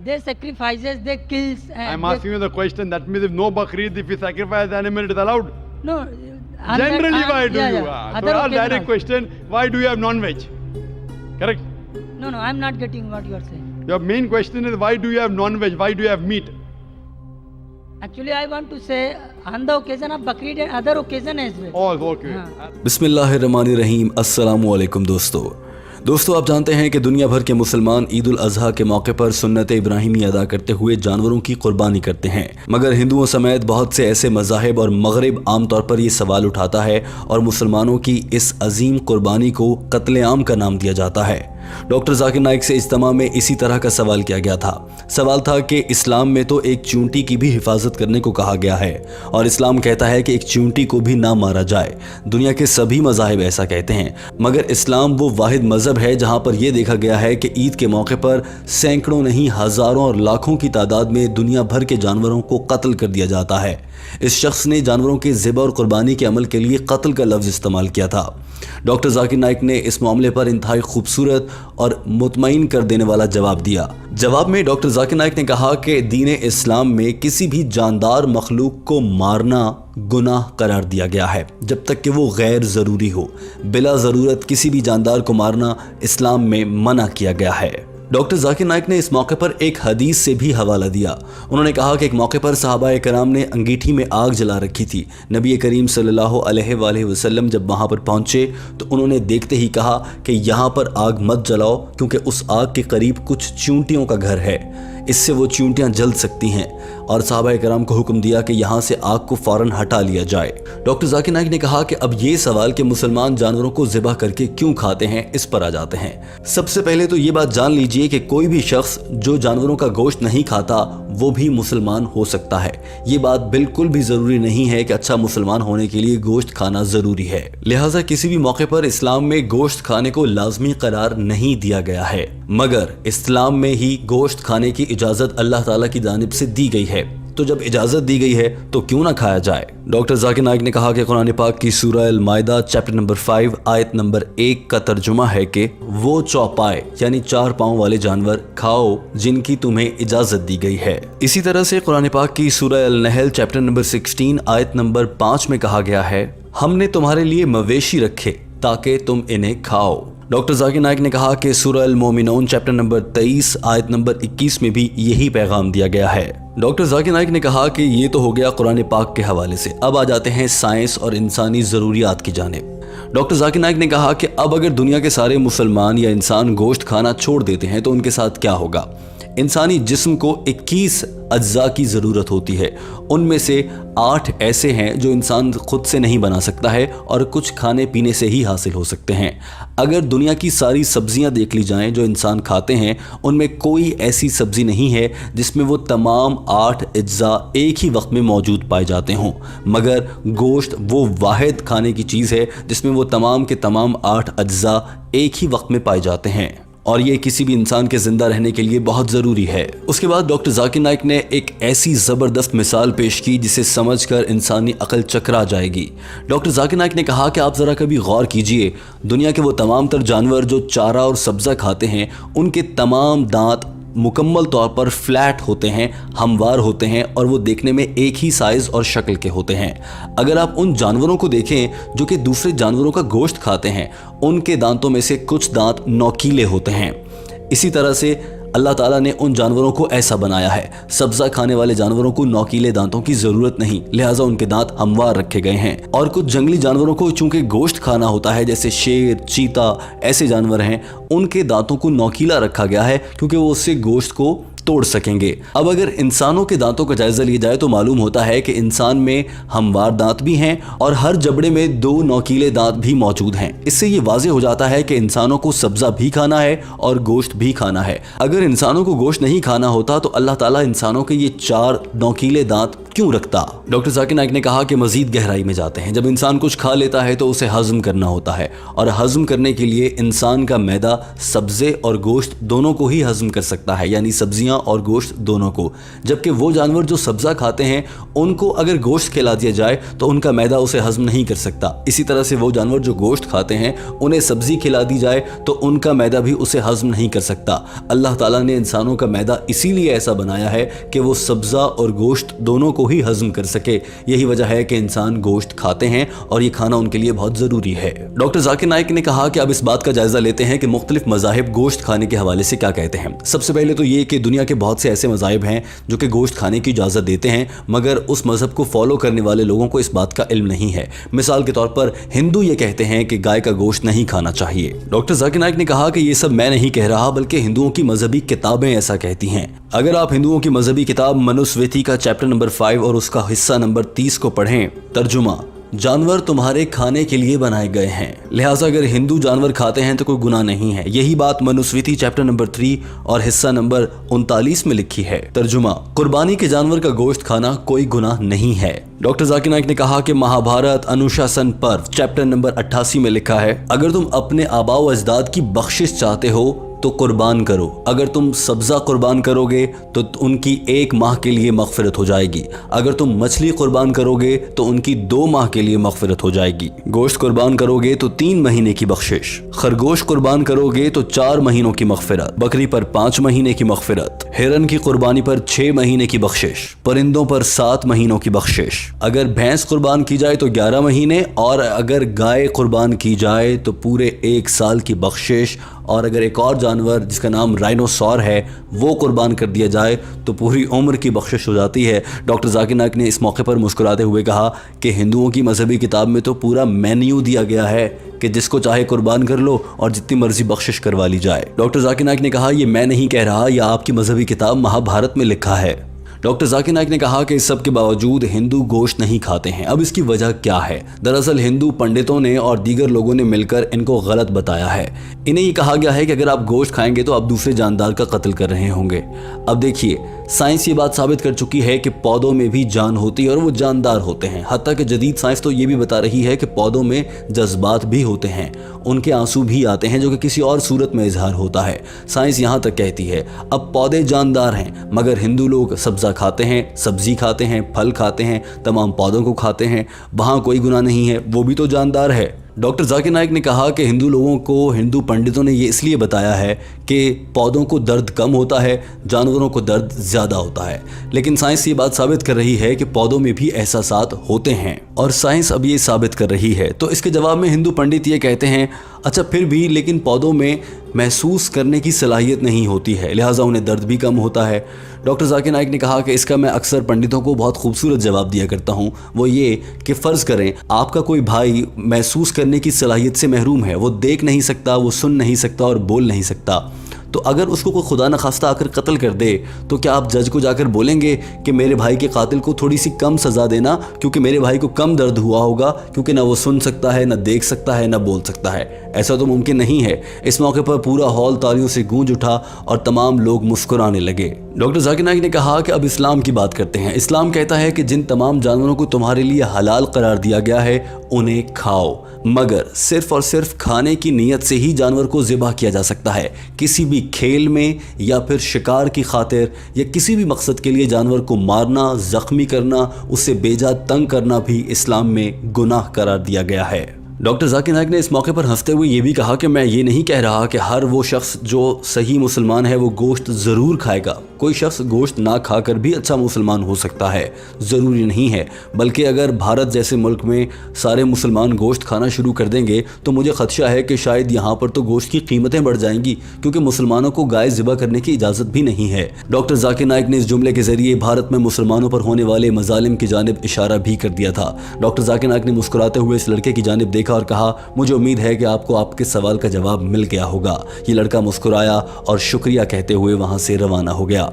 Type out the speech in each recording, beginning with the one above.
they sacrifices, they kills. I'm asking you the question. That means if no Bakrid, if you sacrifice the animal, it is allowed. No. Generally, why do you? Other So, our occasion direct also. question: why do you have non-veg? Correct. No, I'm not getting what you are saying. Your main question is why do you have non-veg? Why do you have meat? Actually, I want to say on the occasion of Bakrid and other occasion as well. Oh, okay. बिस्मिल्लाहिर्रहमानिर्रहीम। अस्सलामुअलैकुम दोस्तों आप जानते हैं कि दुनिया भर के मुसलमान ईद उल अजहा के मौके पर सुन्नत इब्राहिमी अदा करते हुए जानवरों की कुर्बानी करते हैं, मगर हिंदुओं समेत बहुत से ऐसे मज़ाहिब और मगरिब आमतौर पर ये सवाल उठाता है और मुसलमानों की इस अजीम कुर्बानी को कत्ले-आम का नाम दिया जाता है। डॉक्टर जाकिर नाइक से इज्तिमा में इसी तरह का सवाल किया गया था। सवाल था कि इस्लाम में तो एक चूंटी की भी हिफाजत करने को कहा गया है और इस्लाम कहता है कि एक चूंटी को भी ना मारा जाए। दुनिया के सभी मज़ाहिब ऐसा कहते हैं, मगर इस्लाम वो वाहिद मज़हब है जहां पर यह देखा गया है कि ईद के मौके पर सैकड़ों नहीं हज़ारों और लाखों की तादाद में दुनिया भर के जानवरों को कत्ल कर दिया जाता है। इस शख्स ने जानवरों के ज़िबा और कुर्बानी के अमल के लिए कत्ल का लफ्ज़ इस्तेमाल किया था। डॉक्टर जाकिर नाइक ने इस मामले पर इंतहाई खूबसूरत और मुतमईन कर देने वाला जवाब दिया। जवाब में डॉक्टर जाकिर नाइक ने कहा कि दीन इस्लाम में किसी भी जानदार मखलूक को मारना गुनाह करार दिया गया है जब तक कि वो गैर ज़रूरी हो। बिला ज़रूरत किसी भी जानदार को मारना इस्लाम में मना किया गया है। डॉक्टर जाकिर नाइक ने इस मौके पर एक हदीस से भी हवाला दिया। उन्होंने कहा कि एक मौके पर सहाबाए कराम ने अंगीठी में आग जला रखी थी। नबी करीम सल्लल्लाहु अलैहि वसल्लम जब वहाँ पर पहुँचे तो उन्होंने देखते ही कहा कि यहाँ पर आग मत जलाओ, क्योंकि उस आग के करीब कुछ चूंटियों का घर है, इससे वो चूंटियाँ जल सकती हैं, और सहाबाए कराम को हुक्म दिया कि यहाँ से आग को फ़ौरन हटा लिया जाए। डॉक्टर जाकिर नाइक ने कहा कि अब ये सवाल कि मुसलमान जानवरों को ज़िबा करके क्यों खाते हैं, इस पर आ जाते हैं। सबसे पहले तो ये बात जान लीजिए कि कोई भी शख्स जो जानवरों का गोश्त नहीं खाता वो भी मुसलमान हो सकता है। ये बात बिल्कुल भी ज़रूरी नहीं है कि अच्छा मुसलमान होने के लिए गोश्त खाना ज़रूरी है। लिहाजा किसी भी मौके पर इस्लाम में गोश्त खाने को लाजमी करार नहीं दिया गया है, मगर इस्लाम में ही गोश्त खाने की इजाज़त अल्लाह ताला की जानिब से दी गई है। तो जब इजाज़त दी गई है तो क्यों ना खाया जाए। डॉक्टर जाकिर नाइक ने कहा कि कुरान पाक की सूरह अल माइदा चैप्टर नंबर 5 आयत नंबर 1 का तर्जुमा है कि वो चौपाए यानी 4 पाँव वाले जानवर खाओ जिनकी तुम्हें इजाज़त दी गई है। इसी तरह से कुरान पाक की सूरह अल नहल चैप्टर नंबर 16 आयत नंबर 5 में कहा गया है, हमने तुम्हारे लिए मवेशी रखे ताकि तुम इन्हें खाओ। डॉक्टर जाकिर नाइक ने कहा कि सूरह अल मोमिनून चैप्टर नंबर 23 आयत नंबर 21 में भी यही पैगाम दिया गया है। डॉक्टर जाकिर नाइक ने कहा कि ये तो हो गया कुरान पाक के हवाले से। अब आ जाते हैं साइंस और इंसानी ज़रूरियात की जानिब। डॉक्टर जाकिर नाइक ने कहा कि अब अगर दुनिया के सारे मुसलमान या इंसान गोश्त खाना छोड़ देते हैं तो उनके साथ क्या होगा। इंसानी जिस्म को 21 अज्जा की ज़रूरत होती है, उनमें से 8 ऐसे हैं जो इंसान खुद से नहीं बना सकता है और कुछ खाने पीने से ही हासिल हो सकते हैं। अगर दुनिया की सारी सब्जियां देख ली जाएं जो इंसान खाते हैं, उनमें कोई ऐसी सब्ज़ी नहीं है जिसमें वो तमाम 8 अज्जा एक ही वक्त में मौजूद पाए जाते हों, मगर गोश्त वो वाहिद खाने की चीज़ है जिसमें वो तमाम के तमाम 8 अज्जा एक ही वक्त में पाए जाते हैं, और ये किसी भी इंसान के ज़िंदा रहने के लिए बहुत ज़रूरी है। उसके बाद डॉक्टर जाकिर नाइक ने एक ऐसी ज़बरदस्त मिसाल पेश की जिसे समझकर इंसानी अक्ल चकरा जाएगी। डॉक्टर जाकिर नाइक ने कहा कि आप ज़रा कभी गौर कीजिए, दुनिया के वो तमाम तर जानवर जो चारा और सब्ज़ा खाते हैं, उनके तमाम दांत मुकम्मल तौर पर फ्लैट होते हैं, हमवार होते हैं, और वो देखने में एक ही साइज़ और शक्ल के होते हैं। अगर आप उन जानवरों को देखें जो कि दूसरे जानवरों का गोश्त खाते हैं, उनके दांतों में से कुछ दांत नोकीले होते हैं। इसी तरह से अल्लाह ताला ने उन जानवरों को ऐसा बनाया है। सब्ज़ा खाने वाले जानवरों को नोकीले दांतों की ज़रूरत नहीं, लिहाजा उनके दांत हमवार रखे गए हैं। और कुछ जंगली जानवरों को चूंकि गोश्त खाना होता है, जैसे शेर, चीता, ऐसे जानवर हैं, उनके दांतों को नोकीला रखा गया है क्योंकि वो उससे गोश्त को तोड़ सकेंगे। अब अगर इंसानों के दांतों का जायजा लिया जाए तो मालूम होता है कि इंसान में हमवार दांत भी हैं और हर जबड़े में 2 नोकीले दांत भी मौजूद हैं। इससे ये वाज़े हो जाता है कि इंसानों को सब्ज़ा भी खाना है और गोश्त भी खाना है। अगर इंसानों को गोश्त नहीं खाना होता तो अल्लाह ताला इंसानों के ये 4 नोकीले दांत क्यों रखता। डॉक्टर जाकिर नाइक ने कहा कि मजीद गहराई में जाते हैं। जब इंसान कुछ खा लेता है तो उसे हजम करना होता है, और हजम करने के लिए इंसान का मैदा सब्जे और गोश्त दोनों को ही हजम कर सकता है, यानी सब्जियां और गोश्त दोनों को। जबकि वो जानवर जो सब्जा खाते हैं उनको अगर गोश्त खिला दिया जाए तो उनका मैदा उसे हजम नहीं कर सकता। इसी तरह से वो जानवर जो गोश्त खाते हैं उन्हें सब्जी खिला दी जाए तो उनका मैदा भी उसे हजम नहीं कर सकता। अल्लाह ताला ने इंसानों का मैदा इसीलिए ऐसा बनाया है कि वो सब्जा और गोश्त दोनों को ही हजम कर सके। यही वजह है कि इंसान गोश्त खाते हैं और ये खाना उनके लिए बहुत ज़रूरी है। डॉक्टर जाकिर नाइक ने कहा कि अब इस बात का जायजा लेते हैं कि मुख्तलिफ मज़ाहिब गोश्त खाने के हवाले से क्या कहते हैं। सबसे पहले तो ये कि दुनिया के बहुत से ऐसे मज़ाहिब हैं जो कि गोश्त खाने की इजाज़त देते हैं, मगर उस मज़हब को फॉलो करने वाले लोगों को इस बात का इल्म नहीं है। मिसाल के तौर पर हिंदू ये कहते हैं कि गाय का गोश्त नहीं खाना चाहिए। डॉक्टर जाकिर नाइक ने कहा कि ये सब मैं नहीं कह रहा, बल्कि हिंदुओं की मजहबी किताबें ऐसा कहती हैं। अगर आप हिंदुओं की मजहबी किताब मनुस्मृति का चैप्टर नंबर 5 और उसका हिस्सा नंबर 30 को पढ़ें, तर्जुमा, जानवर तुम्हारे खाने के लिए बनाए गए हैं, लिहाजा अगर हिंदू जानवर खाते हैं तो कोई गुनाह नहीं है। यही बात मनुस्मृति चैप्टर नंबर 3 और हिस्सा नंबर 39 में लिखी है। तर्जुमा, कुर्बानी के जानवर का गोश्त खाना कोई गुनाह नहीं है। डॉक्टर जाकिर नाइक ने कहा कि महाभारत अनुशासन पर्व चैप्टर नंबर 88 में लिखा है, अगर तुम अपने आबाओ अजदाद की बख्शिश चाहते हो तो कुर्बान करो। अगर तुम सब्जा कुर्बान करोगे तो उनकी 1 माह के लिए मगफिरत हो जाएगी। अगर तुम मछली कुर्बान करोगे तो उनकी 2 माह के लिए मगफिरत हो जाएगी। गोश्त कुर्बान करोगे तो 3 महीने की बख्शिश। खरगोश कुर्बान करोगे तो 4 महीनों की मगफिरत। बकरी पर 5 महीने की मगफिरत। हिरन की कुर्बानी पर 6 महीने की बख्शिश। परिंदों पर 7 महीनों की बख्शिश। अगर भैंस कुर्बान की जाए तो 11 महीने, और अगर गाय कुर्बान की जाए तो पूरे 1 साल की बख्शिश। और अगर एक और जानवर जिसका नाम राइनोसॉर है वो कुर्बान कर दिया जाए तो पूरी उम्र की बख्शिश हो जाती है। डॉक्टर जाकिर नाइक ने इस मौके पर मुस्कुराते हुए कहा कि हिंदुओं की मजहबी किताब में तो पूरा मेन्यू दिया गया है कि जिसको चाहे कुर्बान कर लो और जितनी मर्जी बख्शिश करवा ली जाए। डॉक्टर जाकिर नाइक ने कहा, ये मैं नहीं कह रहा, यह आपकी मजहबी किताब महाभारत में लिखा है। डॉक्टर जाकिर नाइक ने कहा कि इस सब के बावजूद हिंदू गोश्त नहीं खाते हैं। अब इसकी वजह क्या है? दरअसल हिंदू पंडितों ने और दीगर लोगों ने मिलकर इनको गलत बताया है। इन्हें ये कहा गया है कि अगर आप गोश्त खाएंगे तो आप दूसरे जानदार का कत्ल कर रहे होंगे। अब देखिए, साइंस ये बात साबित कर चुकी है कि पौधों में भी जान होती है और वो जानदार होते हैं। हत्ता कि जदीद साइंस तो ये भी बता रही है कि पौधों में जज्बात भी होते हैं, उनके आंसू भी आते हैं जो कि किसी और सूरत में इजहार होता है। साइंस यहाँ तक कहती है अब पौधे जानदार हैं, मगर हिंदू लोग सब्जा खाते हैं, सब्जी खाते हैं, फल खाते हैं, तमाम पौधों को खाते हैं। वहाँ कोई गुनाह नहीं है, वो भी तो जानदार है। डॉक्टर जाकिर नाइक ने कहा कि हिंदू लोगों को हिंदू पंडितों ने ये इसलिए बताया है कि पौधों को दर्द कम होता है, जानवरों को दर्द ज़्यादा होता है, लेकिन साइंस ये बात साबित कर रही है कि पौधों में भी एहसासात होते हैं और साइंस अब ये साबित कर रही है। तो इसके जवाब में हिंदू पंडित ये कहते हैं, अच्छा फिर भी लेकिन पौधों में महसूस करने की सलाहियत नहीं होती है, लिहाजा उन्हें दर्द भी कम होता है। डॉक्टर जाकिर नाइक ने कहा कि इसका मैं अक्सर पंडितों को बहुत खूबसूरत जवाब दिया करता हूँ। वो ये कि फ़र्ज़ करें आपका कोई भाई महसूस करने की सलाहियत से महरूम है, वो देख नहीं सकता, वो सुन नहीं सकता और बोल नहीं सकता, तो अगर उसको कोई खुदा न खास्ता आकर कत्ल कर दे तो क्या आप जज को जाकर बोलेंगे कि मेरे भाई के कातिल को थोड़ी सी कम सज़ा देना, क्योंकि मेरे भाई को कम दर्द हुआ होगा, क्योंकि ना वो सुन सकता है, ना देख सकता है, ना बोल सकता है? ऐसा तो मुमकिन नहीं है। इस मौके पर पूरा हॉल तालियों से गूंज उठा और तमाम लोग मुस्कुराने लगे। डॉक्टर जाकिर नाइक ने कहा कि अब इस्लाम की बात करते हैं। इस्लाम कहता है कि जिन तमाम जानवरों को तुम्हारे लिए हलाल करार दिया गया है उन्हें खाओ, मगर सिर्फ और सिर्फ खाने की नीयत से ही जानवर को ज़िबा किया जा सकता है। किसी भी खेल में या फिर शिकार की खातिर या किसी भी मकसद के लिए जानवर को मारना, ज़ख्मी करना, उसे बेजा तंग करना भी इस्लाम में गुनाह करार दिया गया है। डॉक्टर जाकिर नाइक ने इस मौके पर हंसते हुए ये भी कहा कि मैं ये नहीं कह रहा कि हर वो शख्स जो सही मुसलमान है वो गोश्त ज़रूर खाएगा। कोई शख्स गोश्त ना खाकर भी अच्छा मुसलमान हो सकता है, ज़रूरी नहीं है। बल्कि अगर भारत जैसे मुल्क में सारे मुसलमान गोश्त खाना शुरू कर देंगे तो मुझे ख़दशा है कि शायद यहाँ पर तो गोश्त की कीमतें बढ़ जाएंगी, क्योंकि मुसलमानों को गाय ज़िबा करने की इजाज़त भी नहीं है। डॉक्टर जाकिर नाइक ने इस जुमले के ज़रिए भारत में मुसलमानों पर होने वाले मज़ालिम की जानिब इशारा भी कर दिया था। डॉक्टर जाकिर नाइक ने मुस्कुराते हुए इस लड़के की जानिब देखा और कहा, मुझे उम्मीद है कि आपको आपके सवाल का जवाब मिल गया होगा। ये लड़का मुस्कुराया और शुक्रिया कहते हुए वहाँ से रवाना हो गया।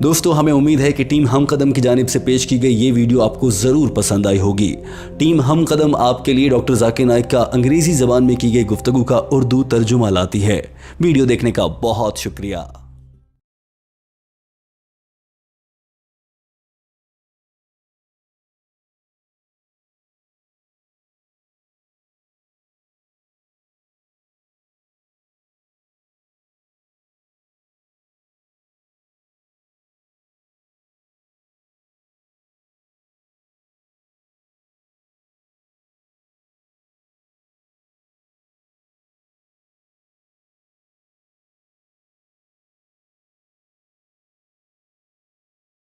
दोस्तों, हमें उम्मीद है कि टीम हम कदम की जानिब से पेश की गई ये वीडियो आपको ज़रूर पसंद आई होगी। टीम हम कदम आपके लिए डॉक्टर जाकिर नाइक का अंग्रेज़ी ज़बान में की गई गुफ्तगू का उर्दू तर्जुमा लाती है। वीडियो देखने का बहुत शुक्रिया।